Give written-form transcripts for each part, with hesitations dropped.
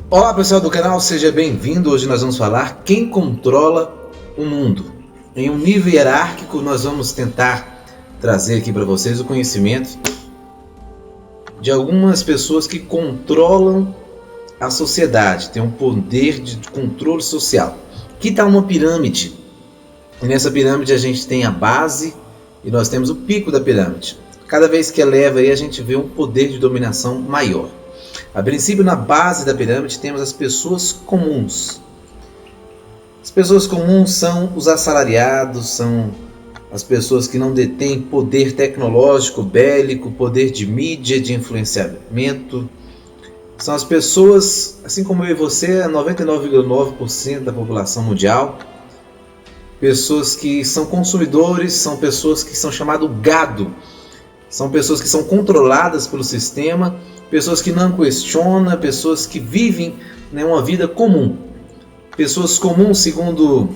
Olá pessoal do canal, seja bem-vindo. Hoje nós vamos falar quem controla o mundo. Em um nível hierárquico nós vamos tentar trazer aqui para vocês o conhecimento de algumas pessoas que controlam a sociedade, tem um poder de controle social. Aqui está uma pirâmide, e nessa pirâmide a gente tem a base e nós temos o pico da pirâmide. Cada vez que eleva aí a gente vê um poder de dominação maior. A princípio, na base da pirâmide temos as pessoas comuns. As pessoas comuns são os assalariados, são as pessoas que não detêm poder tecnológico, bélico, poder de mídia, de influenciamento. São as pessoas, assim como eu e você, 99,9% da população mundial. Pessoas que são consumidores, são pessoas que são chamadas gado. São pessoas que são controladas pelo sistema, pessoas que não questionam, pessoas que vivem uma vida comum. Pessoas comuns, segundo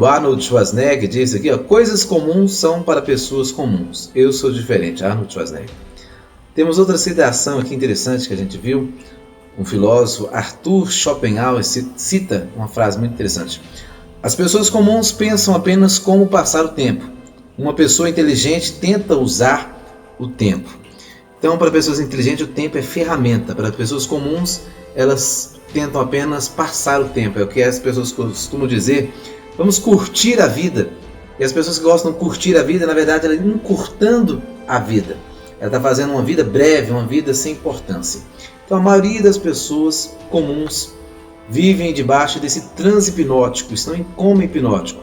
Arnold Schwarzenegger, diz aqui, coisas comuns são para pessoas comuns. Eu sou diferente, Arnold Schwarzenegger. Temos outra citação aqui interessante que a gente viu. Um filósofo, Arthur Schopenhauer, cita uma frase muito interessante. As pessoas comuns pensam apenas como passar o tempo. Uma pessoa inteligente tenta usar o tempo. Então, para pessoas inteligentes, o tempo é ferramenta. Para pessoas comuns, elas tentam apenas passar o tempo. É o que as pessoas costumam dizer. Vamos curtir a vida. E as pessoas que gostam de curtir a vida, na verdade, elas estão encurtando a vida. Ela está fazendo uma vida breve, uma vida sem importância. Então, a maioria das pessoas comuns vivem debaixo desse transe hipnótico, estão em coma hipnótico.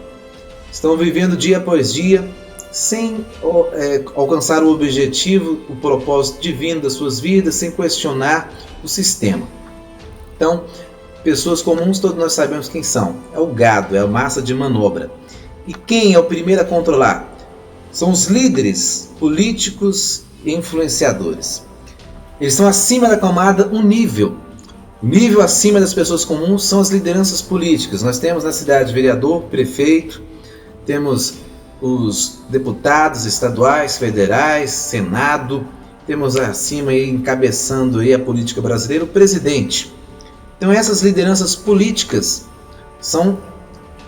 Estão vivendo dia após dia, sem alcançar o objetivo, o propósito divino das suas vidas, sem questionar o sistema. Então, pessoas comuns, todos nós sabemos quem são. É o gado, é a massa de manobra. E quem é o primeiro a controlar? São os líderes políticos e influenciadores. Eles estão acima da camada um nível. O nível acima das pessoas comuns são as lideranças políticas. Nós temos na cidade vereador, prefeito, temos os deputados estaduais, federais, senado, temos acima aí, encabeçando aí a política brasileira, o presidente. Então essas lideranças políticas são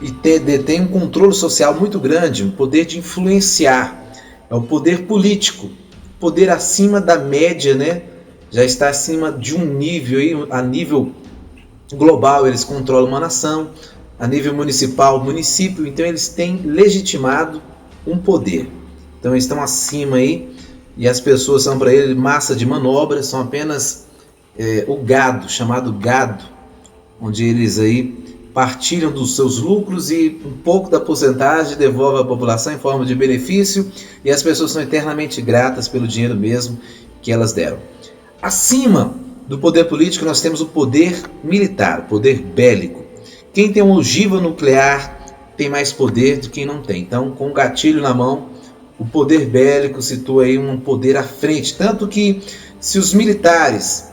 e detêm um controle social muito grande, um poder de influenciar, é o poder político, poder acima da média, já está acima de um nível, aí, a nível global eles controlam uma nação, a nível municipal, município, então eles têm legitimado um poder. Então eles estão acima aí, e as pessoas são para ele massa de manobra, são apenas o gado, chamado gado, onde eles aí partilham dos seus lucros e um pouco da porcentagem devolve à população em forma de benefício, e as pessoas são eternamente gratas pelo dinheiro mesmo que elas deram. Acima do poder político nós temos o poder militar, o poder bélico. Quem tem uma ogiva nuclear tem mais poder do que quem não tem. Então, com o gatilho na mão, o poder bélico situa aí um poder à frente. Tanto que, se os militares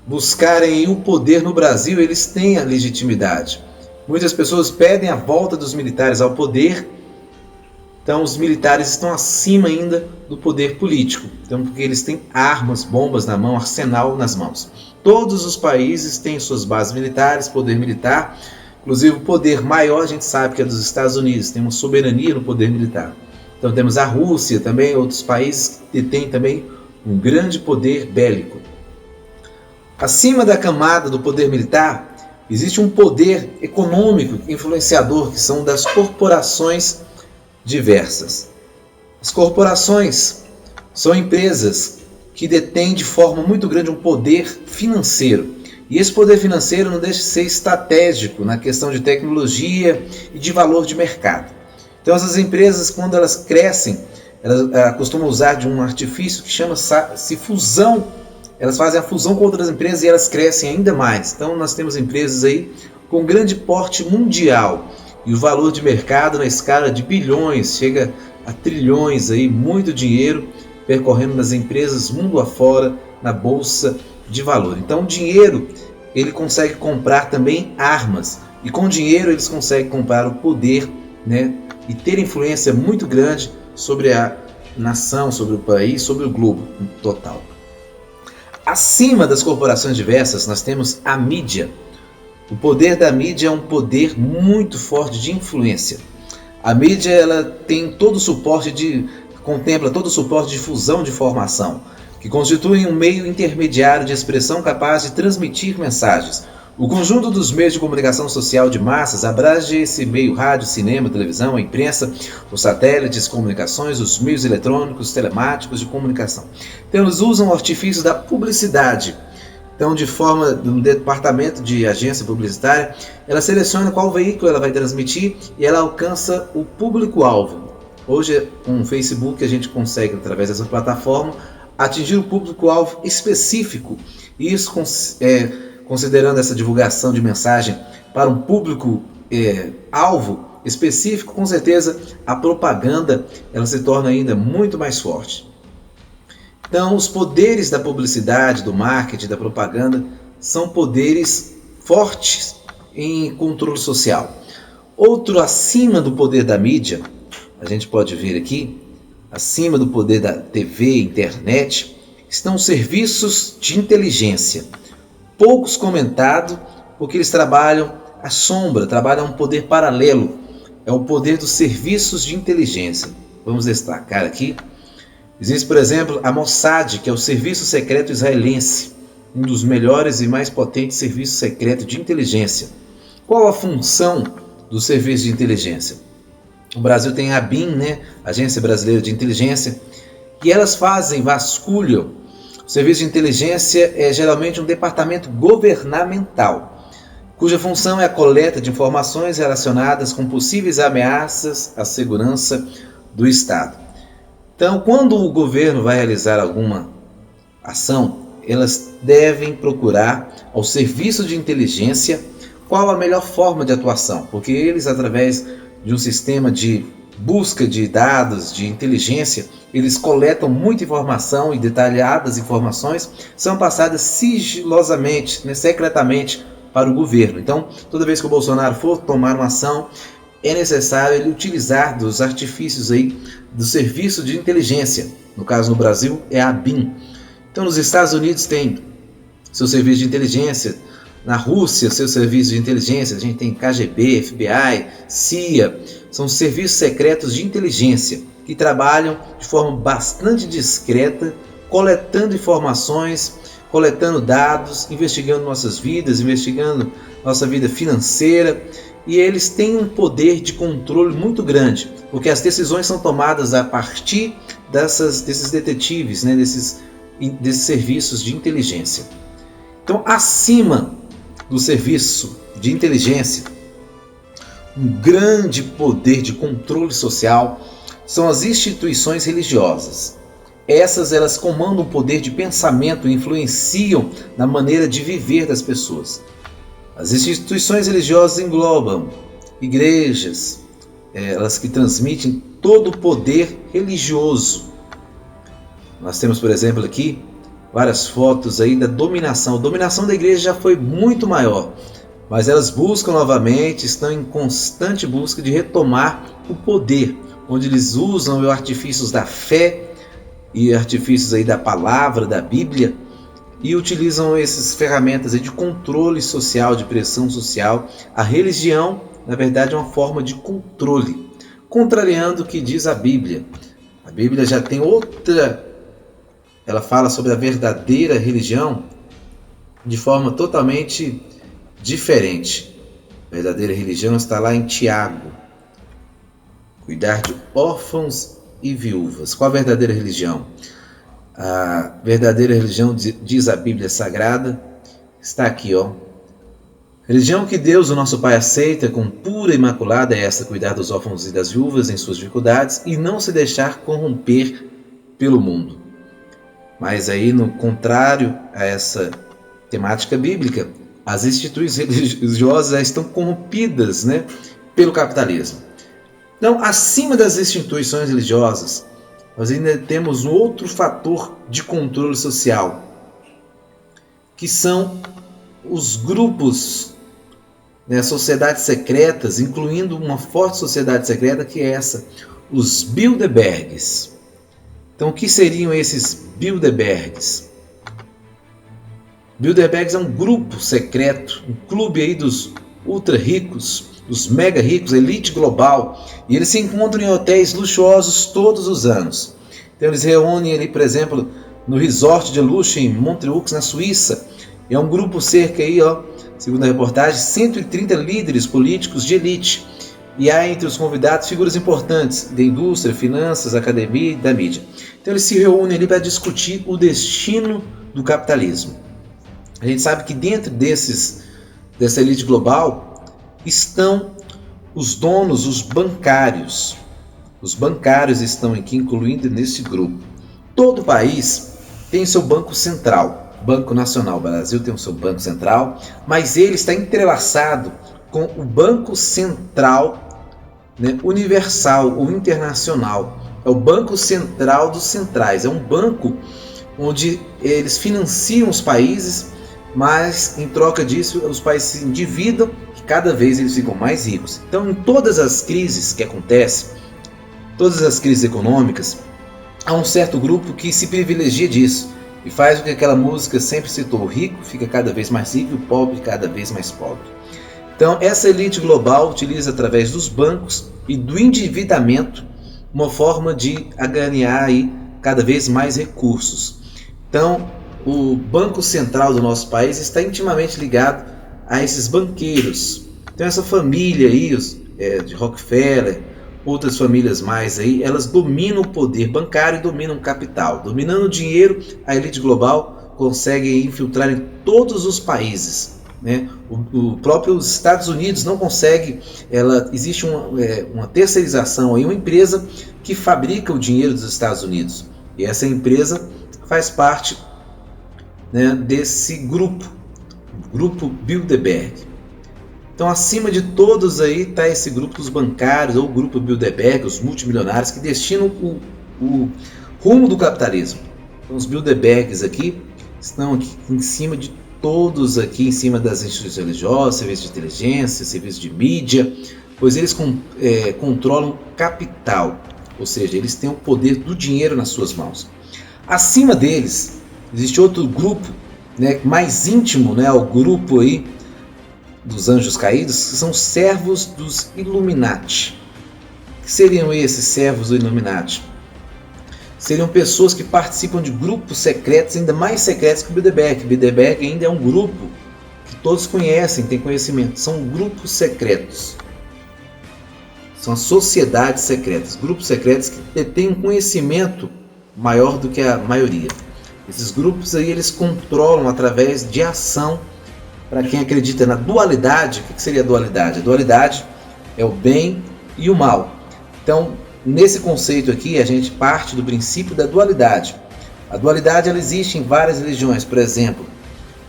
buscarem o poder no Brasil, eles têm a legitimidade. Muitas pessoas pedem a volta dos militares ao poder. Então, os militares estão acima ainda do poder político. Então, porque eles têm armas, bombas na mão, arsenal nas mãos. Todos os países têm suas bases militares, poder militar. Inclusive, o poder maior, a gente sabe que é dos Estados Unidos. Tem uma soberania no poder militar. Então, temos a Rússia também, outros países que têm também um grande poder bélico. Acima da camada do poder militar, existe um poder econômico influenciador, que são das corporações diversas. As corporações são empresas que detêm de forma muito grande um poder financeiro. E esse poder financeiro não deixa de ser estratégico na questão de tecnologia e de valor de mercado. Então essas empresas, quando elas crescem, elas costumam usar de um artifício que chama-se fusão. Elas fazem a fusão com outras empresas e elas crescem ainda mais. Então nós temos empresas aí com grande porte mundial. E o valor de mercado na escala de bilhões, chega a trilhões, aí, muito dinheiro percorrendo nas empresas mundo afora, na bolsa de valor. Então o dinheiro, ele consegue comprar também armas. E com dinheiro eles conseguem comprar o poder, e ter influência muito grande sobre a nação, sobre o país, sobre o globo total. Acima das corporações diversas, nós temos a mídia. O poder da mídia é um poder muito forte de influência. A mídia ela tem todo o suporte contempla todo o suporte de difusão de informação, que constitui um meio intermediário de expressão capaz de transmitir mensagens. O conjunto dos meios de comunicação social de massas abrange esse meio: rádio, cinema, televisão, a imprensa, os satélites, comunicações, os meios eletrônicos, telemáticos de comunicação. Então eles usam o artifício da publicidade. Então, no departamento de agência publicitária, ela seleciona qual veículo ela vai transmitir e ela alcança o público-alvo. Hoje, com o Facebook, a gente consegue, através dessa plataforma, atingir o público-alvo específico. E isso, considerando essa divulgação de mensagem para um público-alvo específico, com certeza a propaganda ela se torna ainda muito mais forte. Então, os poderes da publicidade, do marketing, da propaganda, são poderes fortes em controle social. Outro acima do poder da mídia, a gente pode ver aqui, acima do poder da TV, internet, estão os serviços de inteligência. Poucos comentados, porque eles trabalham à sombra, trabalham um poder paralelo. É o poder dos serviços de inteligência. Vamos destacar aqui. Existe, por exemplo, a Mossad, que é o serviço secreto israelense, um dos melhores e mais potentes serviços secretos de inteligência. Qual a função do serviço de inteligência? O Brasil tem a ABIN, Agência Brasileira de Inteligência, e elas vasculham. O serviço de inteligência é geralmente um departamento governamental, cuja função é a coleta de informações relacionadas com possíveis ameaças à segurança do Estado. Então, quando o governo vai realizar alguma ação, elas devem procurar ao serviço de inteligência qual a melhor forma de atuação, porque eles, através de um sistema de busca de dados, de inteligência, eles coletam muita informação e detalhadas informações são passadas sigilosamente, secretamente para o governo. Então, toda vez que o Bolsonaro for tomar uma ação, é necessário ele utilizar dos artifícios do serviço de inteligência. No caso, no Brasil, é a ABIN. Então, nos Estados Unidos tem seu serviço de inteligência. Na Rússia, seu serviço de inteligência. A gente tem KGB, FBI, CIA. São serviços secretos de inteligência que trabalham de forma bastante discreta, coletando informações, coletando dados, investigando nossas vidas, investigando nossa vida financeira. E eles têm um poder de controle muito grande, porque as decisões são tomadas a partir desses detetives, desses serviços de inteligência. Então, acima do serviço de inteligência, um grande poder de controle social são as instituições religiosas. Elas comandam o poder de pensamento e influenciam na maneira de viver das pessoas. As instituições religiosas englobam igrejas, elas que transmitem todo o poder religioso. Nós temos, por exemplo, aqui várias fotos da dominação. A dominação da igreja já foi muito maior, mas elas buscam novamente, estão em constante busca de retomar o poder, onde eles usam artifícios da fé e artifícios da palavra, da Bíblia, e utilizam essas ferramentas de controle social, de pressão social. A religião, na verdade, é uma forma de controle, contrariando o que diz a Bíblia. A Bíblia já tem ela fala sobre a verdadeira religião de forma totalmente diferente. A verdadeira religião está lá em Tiago. Cuidar de órfãos e viúvas. Qual a verdadeira religião? A verdadeira religião, diz a Bíblia Sagrada, está aqui, Religião que Deus, o nosso Pai, aceita com pura e imaculada é essa: cuidar dos órfãos e das viúvas em suas dificuldades e não se deixar corromper pelo mundo. Mas no contrário a essa temática bíblica, as instituições religiosas já estão corrompidas, pelo capitalismo. Então, acima das instituições religiosas, nós ainda temos um outro fator de controle social, que são os grupos, sociedades secretas, incluindo uma forte sociedade secreta que é essa, os Bilderbergs. Então, o que seriam esses Bilderbergs? Bilderbergs é um grupo secreto, um clube aí dos ultra ricos, dos mega ricos, elite global, e eles se encontram em hotéis luxuosos todos os anos. Então eles reúnem ali, por exemplo, no resort de luxo em Montreux, na Suíça. E é um grupo cerca aí, segundo a reportagem, 130 líderes políticos de elite. E há entre os convidados figuras importantes da indústria, finanças, academia e da mídia. Então eles se reúnem ali para discutir o destino do capitalismo. A gente sabe que dentro dessa elite global estão os donos, os bancários. Os bancários estão aqui incluídos nesse grupo. Todo país tem seu banco central. Banco Nacional, o Brasil tem o seu banco central, mas ele está entrelaçado com o Banco Central, né, universal ou internacional. É o Banco Central dos centrais. É um banco onde eles financiam os países, mas em troca disso os países se endividam e cada vez eles ficam mais ricos. Então, em todas as crises que acontecem, todas as crises econômicas, há um certo grupo que se privilegia disso e faz o que aquela música sempre citou: o rico fica cada vez mais rico e o pobre cada vez mais pobre. Então, essa elite global utiliza através dos bancos e do endividamento uma forma de ganhar aí cada vez mais recursos. Então, o Banco Central do nosso país está intimamente ligado a esses banqueiros. Então, essa família aí, de Rockefeller, outras famílias mais aí, elas dominam o poder bancário e dominam o capital. Dominando o dinheiro, a elite global consegue infiltrar em todos os países, né? O próprio Estados Unidos não consegue, existe uma terceirização, aí, uma empresa que fabrica o dinheiro dos Estados Unidos. E essa empresa faz parte, né, desse grupo Bilderberg. Então, acima de todos aí está esse grupo dos bancários, ou o grupo Bilderberg, os multimilionários, que destinam o rumo do capitalismo. Então, os Bilderbergs aqui estão aqui em cima de todos, aqui em cima das instituições religiosas, serviços de inteligência, serviços de mídia, pois eles controlam capital, ou seja, eles têm o poder do dinheiro nas suas mãos. Acima deles existe outro grupo, né, mais íntimo, né, o grupo aí dos anjos caídos, que são servos dos Illuminati. O que seriam esses servos do Illuminati? Seriam pessoas que participam de grupos secretos, ainda mais secretos que o Bilderberg. Bilderberg ainda é um grupo que todos conhecem, têm conhecimento. São grupos secretos. São sociedades secretas. Grupos secretos que têm um conhecimento maior do que a maioria. Esses grupos aí, eles controlam através de ação. Para quem acredita na dualidade, o que seria a dualidade? A dualidade é o bem e o mal. Então, nesse conceito aqui, a gente parte do princípio da dualidade. A dualidade, ela existe em várias religiões. Por exemplo,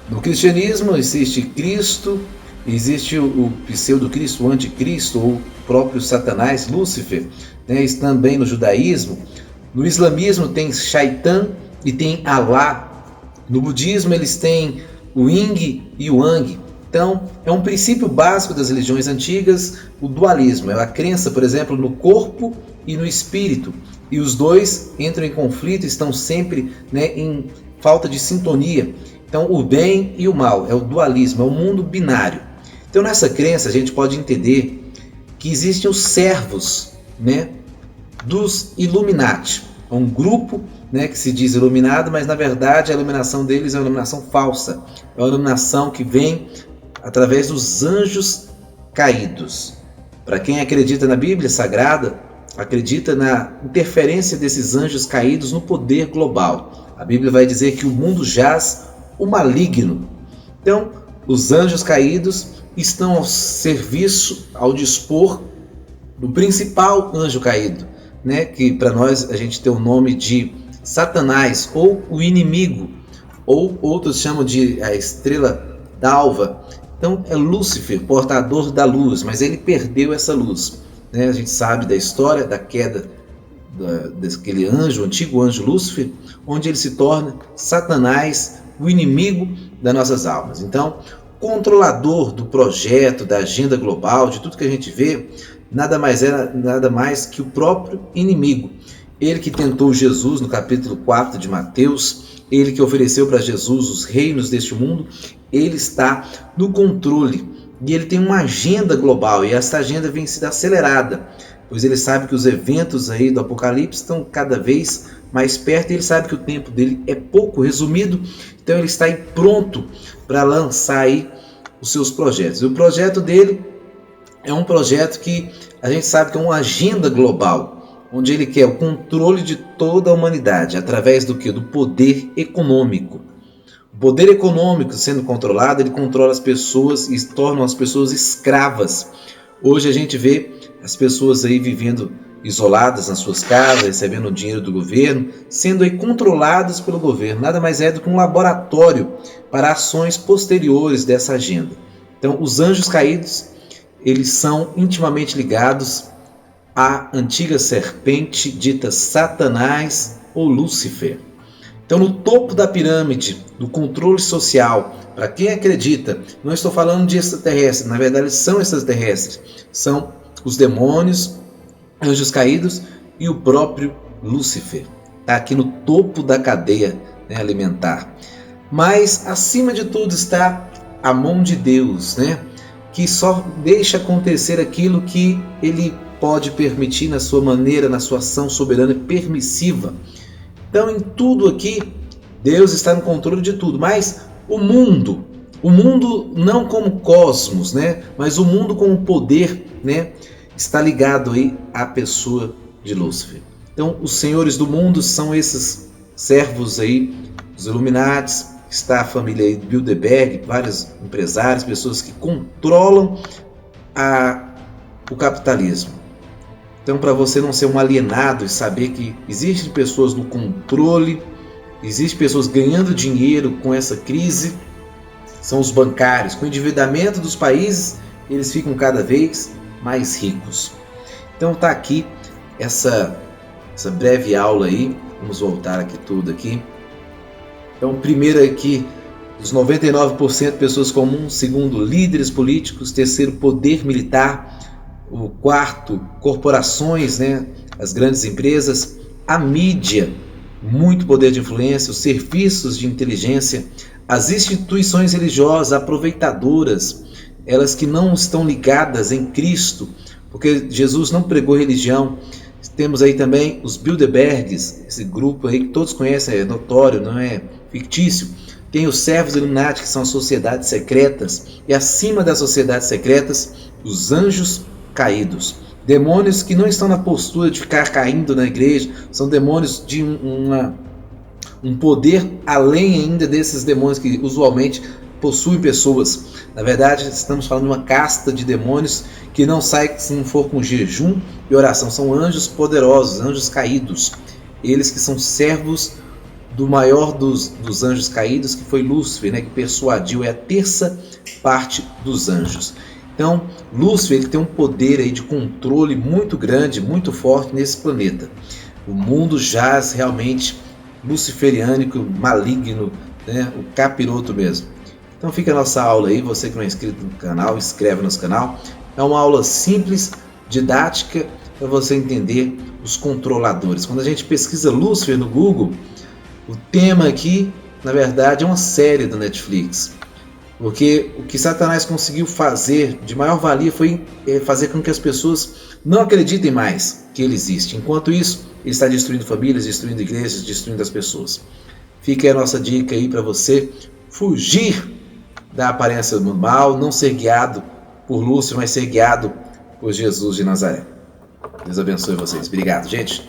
no cristianismo existe Cristo, existe o pseudo-cristo, o anticristo, ou o próprio Satanás, Lúcifer, né? Isso também no judaísmo. No islamismo tem Shaitan e tem Alá. No budismo eles têm o Yin e o Yang. Então, é um princípio básico das religiões antigas, o dualismo. É a crença, por exemplo, no corpo e no espírito. E os dois entram em conflito, estão sempre, né, em falta de sintonia. Então, o bem e o mal, é o dualismo, é o mundo binário. Então, nessa crença, a gente pode entender que existem os servos, né, dos Illuminati. É um grupo, né, que se diz iluminado, mas na verdade a iluminação deles é uma iluminação falsa. É uma iluminação que vem através dos anjos caídos. Para quem acredita na Bíblia Sagrada, acredita na interferência desses anjos caídos no poder global. A Bíblia vai dizer que o mundo jaz o maligno. Então, os anjos caídos estão ao serviço, ao dispor do principal anjo caído, né, que para nós a gente tem o nome de Satanás, ou o inimigo, ou outros chamam de a estrela d'alva. Então é Lúcifer, portador da luz, mas ele perdeu essa luz, né? A gente sabe da história da queda daquele anjo, o antigo anjo Lúcifer, onde ele se torna Satanás, o inimigo das nossas almas. Então, controlador do projeto, da agenda global, de tudo que a gente vê, nada mais que o próprio inimigo. Ele que tentou Jesus no capítulo 4 de Mateus, ele que ofereceu para Jesus os reinos deste mundo, ele está no controle e ele tem uma agenda global, e essa agenda vem sendo acelerada, pois ele sabe que os eventos aí do Apocalipse estão cada vez mais perto, e ele sabe que o tempo dele é pouco. Resumido, então ele está aí pronto para lançar aí os seus projetos. E o projeto dele é um projeto que a gente sabe que é uma agenda global, onde ele quer o controle de toda a humanidade, através do que? Do poder econômico. O poder econômico sendo controlado, ele controla as pessoas e torna as pessoas escravas. Hoje a gente vê as pessoas aí vivendo isoladas nas suas casas, recebendo dinheiro do governo, sendo aí controladas pelo governo. Nada mais é do que um laboratório para ações posteriores dessa agenda. Então, os anjos caídos, eles são intimamente ligados à antiga serpente dita Satanás ou Lúcifer. Então, no topo da pirâmide do controle social, para quem acredita, não estou falando de extraterrestres, na verdade eles são extraterrestres, são os demônios, anjos caídos e o próprio Lúcifer. Está aqui no topo da cadeia, né, alimentar. Mas acima de tudo está a mão de Deus, né, que só deixa acontecer aquilo que ele pode permitir na sua maneira, na sua ação soberana e permissiva. Então, em tudo aqui, Deus está no controle de tudo. Mas o mundo não como cosmos, né, mas o mundo como poder, né, está ligado aí à pessoa de Lúcifer. Então, os senhores do mundo são esses servos aí, os Illuminati. Está a família aí de Bilderberg, vários empresários, pessoas que controlam o capitalismo. Então, para você não ser um alienado e saber que existem pessoas no controle, existem pessoas ganhando dinheiro com essa crise, são os bancários. Com o endividamento dos países, eles ficam cada vez mais ricos. Então está aqui essa breve aula aí. Vamos voltar aqui tudo aqui. Então, primeiro aqui, os 99% pessoas comuns. Segundo, líderes políticos. Terceiro, poder militar. O quarto, corporações, né? As grandes empresas. A mídia, muito poder de influência. Os serviços de inteligência. As instituições religiosas aproveitadoras, elas que não estão ligadas em Cristo, porque Jesus não pregou religião. Temos aí também os Bilderbergs, esse grupo aí que todos conhecem, é notório, não é fictício. Tem os servos Illuminati, que são sociedades secretas, e acima das sociedades secretas, os anjos caídos. Demônios que não estão na postura de ficar caindo na igreja, são demônios de um poder além ainda desses demônios que usualmente possuem pessoas. Na verdade, estamos falando de uma casta de demônios que não sai se não for com jejum e oração. São anjos poderosos, anjos caídos. Eles que são servos do maior dos anjos caídos, que foi Lúcifer, né, que persuadiu, é a terça parte dos anjos. Então, Lúcifer, ele tem um poder aí de controle muito grande, muito forte nesse planeta. O mundo jaz realmente luciferiânico, maligno, né, o capiroto mesmo. Então fica a nossa aula aí. Você que não é inscrito no canal, inscreve no nosso canal. É uma aula simples, didática, para você entender os controladores. Quando a gente pesquisa Lúcifer no Google, o tema aqui, na verdade, é uma série da Netflix. Porque o que Satanás conseguiu fazer de maior valia foi fazer com que as pessoas não acreditem mais que ele existe. Enquanto isso, ele está destruindo famílias, destruindo igrejas, destruindo as pessoas. Fica aí a nossa dica aí para você fugir da aparência do mal, não ser guiado por Lúcifer, mas ser guiado por Jesus de Nazaré. Deus abençoe vocês. Obrigado, gente.